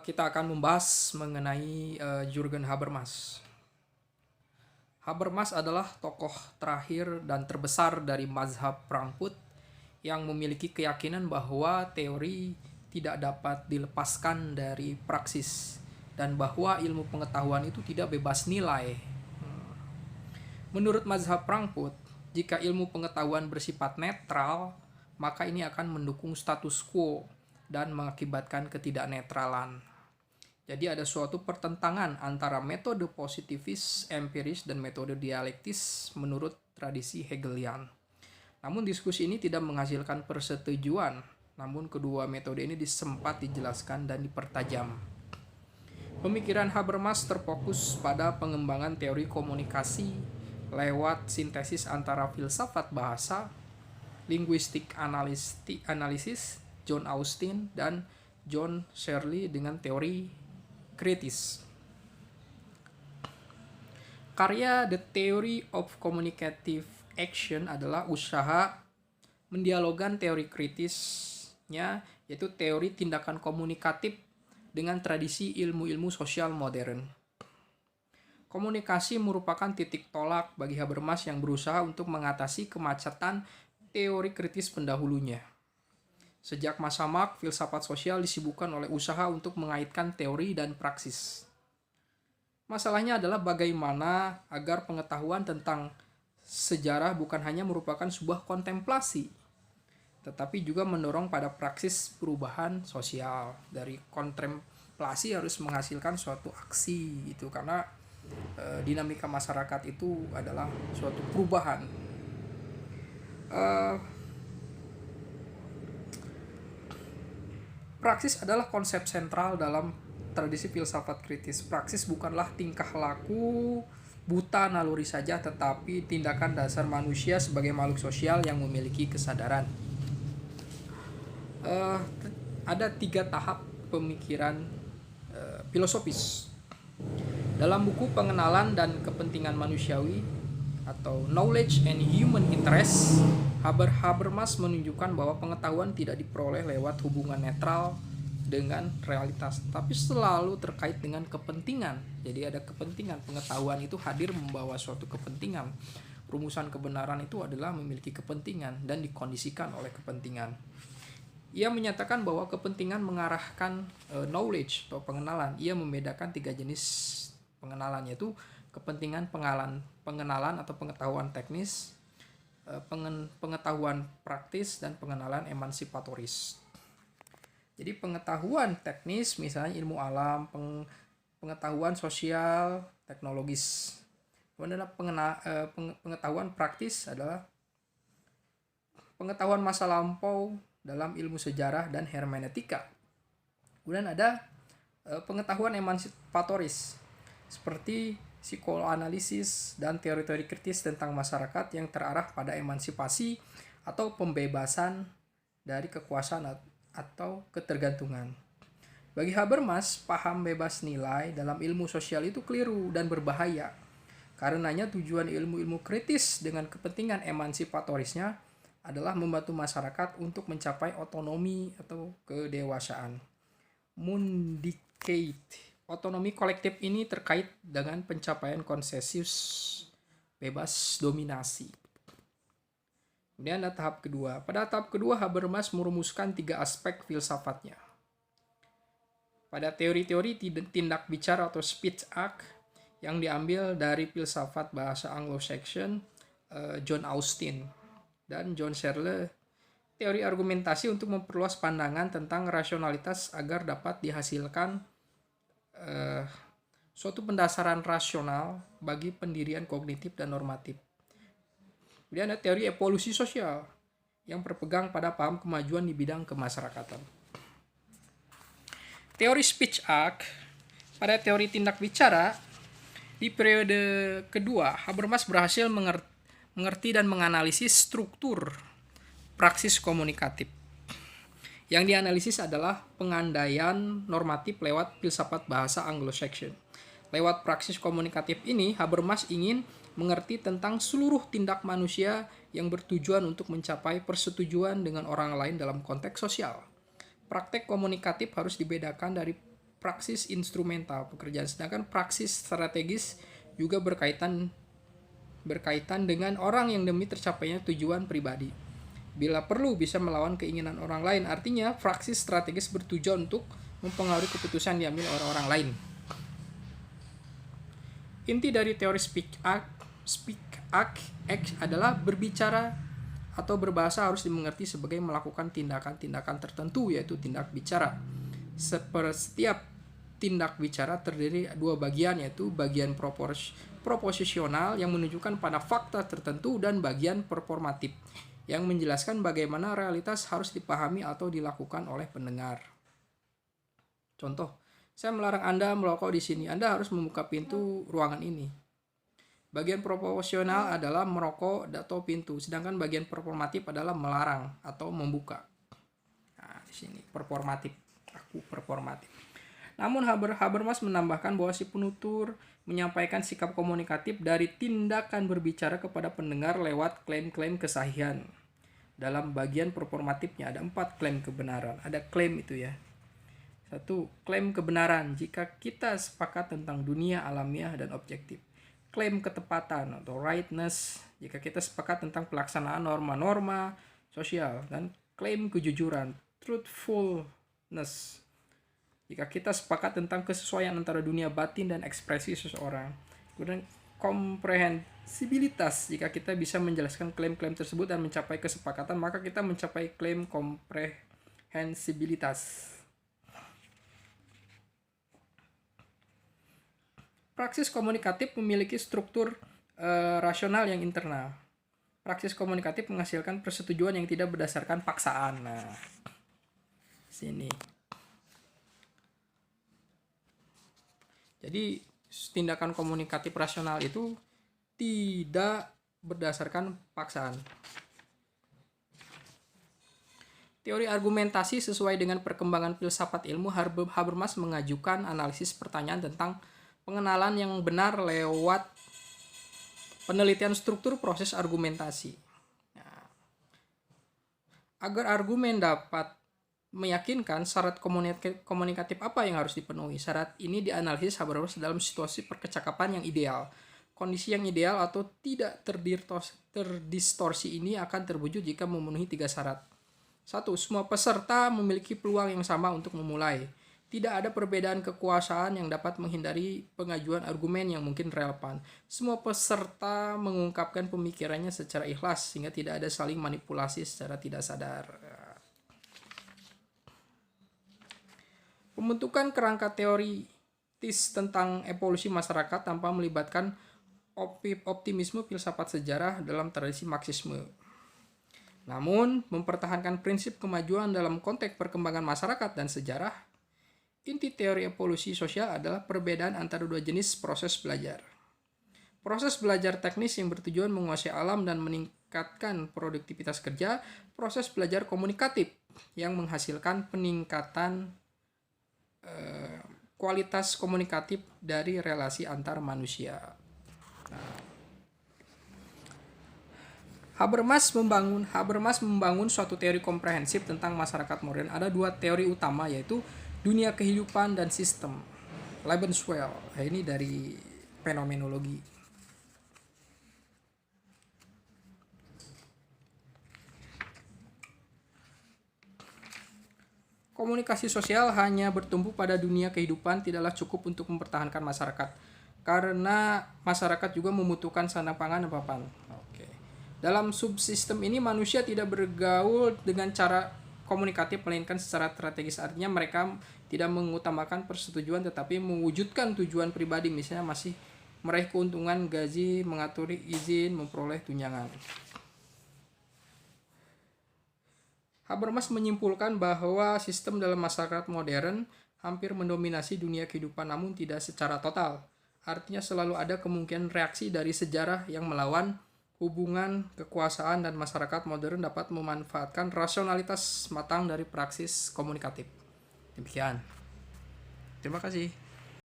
Kita akan membahas mengenai Jürgen Habermas. Habermas adalah tokoh terakhir dan terbesar dari mazhab Frankfurt yang memiliki keyakinan bahwa teori tidak dapat dilepaskan dari praksis dan bahwa ilmu pengetahuan itu tidak bebas nilai. Menurut mazhab Frankfurt, jika ilmu pengetahuan bersifat netral, maka ini akan mendukung status quo dan mengakibatkan ketidaknetralan. Jadi ada suatu pertentangan antara metode positivis empiris dan metode dialektis menurut tradisi Hegelian. Namun diskusi ini tidak menghasilkan persetujuan, namun kedua metode ini sempat dijelaskan dan dipertajam. Pemikiran Habermas terfokus pada pengembangan teori komunikasi lewat sintesis antara filsafat bahasa, linguistik analisis, John Austin dan John Searle dengan teori kritis. Karya The Theory of Communicative Action adalah usaha mendialogkan teori kritisnya, yaitu teori tindakan komunikatif dengan tradisi ilmu-ilmu sosial modern. Komunikasi merupakan titik tolak bagi Habermas yang berusaha untuk mengatasi kemacetan teori kritis pendahulunya. Sejak masa Marx, filsafat sosial disibukkan oleh usaha untuk mengaitkan teori dan praksis. Masalahnya adalah bagaimana agar pengetahuan tentang sejarah bukan hanya merupakan sebuah kontemplasi, tetapi juga mendorong pada praksis perubahan sosial. Dari kontemplasi harus menghasilkan suatu aksi gitu, karena dinamika masyarakat itu adalah suatu perubahan. Praksis adalah konsep sentral dalam tradisi filsafat kritis. Praksis bukanlah tingkah laku buta naluri saja, tetapi tindakan dasar manusia sebagai makhluk sosial yang memiliki kesadaran. Ada 3 tahap pemikiran filosofis. Dalam buku Pengenalan dan Kepentingan Manusiawi atau Knowledge and Human Interest, Habermas menunjukkan bahwa pengetahuan tidak diperoleh lewat hubungan netral dengan realitas, tapi selalu terkait dengan kepentingan. Jadi ada kepentingan, pengetahuan itu hadir membawa suatu kepentingan. Rumusan kebenaran itu adalah memiliki kepentingan dan dikondisikan oleh kepentingan. Ia menyatakan bahwa kepentingan mengarahkan knowledge atau pengenalan. Ia membedakan 3 jenis pengenalan, yaitu kepentingan pengenalan atau pengetahuan teknis, pengetahuan praktis, dan pengenalan emansipatoris. Jadi pengetahuan teknis misalnya ilmu alam, pengetahuan sosial, teknologis. Kemudian pengetahuan praktis adalah pengetahuan masa lampau dalam ilmu sejarah dan hermeneutika. Kemudian ada pengetahuan emansipatoris seperti psikoanalisis dan teori-teori kritis tentang masyarakat yang terarah pada emansipasi atau pembebasan dari kekuasaan atau ketergantungan. Bagi Habermas, paham bebas nilai dalam ilmu sosial itu keliru dan berbahaya. Karenanya tujuan ilmu-ilmu kritis dengan kepentingan emansipatorisnya adalah membantu masyarakat untuk mencapai otonomi atau kedewasaan. Mundicate. Otonomi kolektif ini terkait dengan pencapaian konsensus bebas dominasi. Kemudian ada tahap kedua. Pada tahap kedua, Habermas merumuskan 3 aspek filsafatnya. Pada teori-teori tindak bicara atau speech act yang diambil dari filsafat bahasa Anglo-Saxon, John Austin dan John Searle, teori argumentasi untuk memperluas pandangan tentang rasionalitas agar dapat dihasilkan suatu pendasaran rasional bagi pendirian kognitif dan normatif. Kemudian ada teori evolusi sosial yang berpegang pada paham kemajuan di bidang kemasyarakatan. Teori speech act. Pada teori tindak bicara, di periode kedua, Habermas berhasil mengerti dan menganalisis struktur praksis komunikatif. Yang dianalisis adalah pengandaian normatif lewat filsafat bahasa Anglo-Saxon. Lewat praksis komunikatif ini, Habermas ingin mengerti tentang seluruh tindak manusia yang bertujuan untuk mencapai persetujuan dengan orang lain dalam konteks sosial. Praktek komunikatif harus dibedakan dari praksis instrumental pekerjaan, sedangkan praksis strategis juga berkaitan dengan orang yang demi tercapainya tujuan pribadi. Bila perlu bisa melawan keinginan orang lain, artinya praksis strategis bertujuan untuk mempengaruhi keputusan diambil oleh orang lain. Inti dari teori speak act adalah berbicara atau berbahasa harus dimengerti sebagai melakukan tindakan-tindakan tertentu, yaitu tindak bicara. Setiap tindak bicara terdiri dua bagian, yaitu bagian proposisional yang menunjukkan pada fakta tertentu dan bagian performatif yang menjelaskan bagaimana realitas harus dipahami atau dilakukan oleh pendengar. Contoh, saya melarang Anda merokok di sini. Anda harus membuka pintu ruangan ini. Bagian proporsional adalah merokok atau pintu, sedangkan bagian performatif adalah melarang atau membuka. Nah, di sini performatif. Aku performatif. Namun Habermas menambahkan bahwa si penutur menyampaikan sikap komunikatif dari tindakan berbicara kepada pendengar lewat klaim-klaim kesahihan. Dalam bagian performatifnya ada 4 klaim kebenaran. Ada klaim itu ya. 1. Klaim kebenaran jika kita sepakat tentang dunia alamiah dan objektif. Klaim ketepatan atau rightness jika kita sepakat tentang pelaksanaan norma-norma sosial. Dan klaim kejujuran, truthfulness, jika kita sepakat tentang kesesuaian antara dunia batin dan ekspresi seseorang. Kemudian komprehensibilitas, jika kita bisa menjelaskan klaim-klaim tersebut dan mencapai kesepakatan, maka kita mencapai klaim komprehensibilitas. Praksis komunikatif memiliki struktur rasional yang internal. Praksis komunikatif menghasilkan persetujuan yang tidak berdasarkan paksaan. Nah, sini. Jadi tindakan komunikatif rasional itu tidak berdasarkan paksaan. Teori argumentasi sesuai dengan perkembangan filsafat ilmu, Habermas mengajukan analisis pertanyaan tentang pengenalan yang benar lewat penelitian struktur proses argumentasi. Nah, agar argumen dapat meyakinkan, syarat komunikatif apa yang harus dipenuhi. Syarat ini dianalisis Habermas dalam situasi percakapan yang ideal. Kondisi yang ideal atau tidak terdistorsi ini akan terwujud jika memenuhi 3 syarat. 1. Semua peserta memiliki peluang yang sama untuk memulai. Tidak ada perbedaan kekuasaan yang dapat menghindari pengajuan argumen yang mungkin relevan. Semua peserta mengungkapkan pemikirannya secara ikhlas sehingga tidak ada saling manipulasi secara tidak sadar. Pembentukan kerangka teoritis tentang evolusi masyarakat tanpa melibatkan optimisme filsafat sejarah dalam tradisi Marxisme. Namun, mempertahankan prinsip kemajuan dalam konteks perkembangan masyarakat dan sejarah. Inti teori evolusi sosial adalah perbedaan antara dua jenis proses belajar. Proses belajar teknis yang bertujuan menguasai alam dan meningkatkan produktivitas kerja. Proses belajar komunikatif yang menghasilkan peningkatan kualitas komunikatif dari relasi antar manusia. Habermas membangun suatu teori komprehensif tentang masyarakat modern. Ada 2 teori utama, yaitu dunia kehidupan dan sistem. Lebenswelt. Ini dari fenomenologi. Komunikasi sosial hanya bertumbuh pada dunia kehidupan tidaklah cukup untuk mempertahankan masyarakat, karena masyarakat juga membutuhkan sandang pangan dan papan. Dalam subsistem ini manusia tidak bergaul dengan cara komunikatif melainkan secara strategis. Artinya mereka tidak mengutamakan persetujuan tetapi mewujudkan tujuan pribadi, misalnya masih meraih keuntungan, gaji, mengatur izin, memperoleh tunjangan. Habermas menyimpulkan bahwa sistem dalam masyarakat modern hampir mendominasi dunia kehidupan, namun tidak secara total. Artinya selalu ada kemungkinan reaksi dari sejarah yang melawan hubungan kekuasaan, dan masyarakat modern dapat memanfaatkan rasionalitas matang dari praksis komunikatif. Demikian. Terima kasih.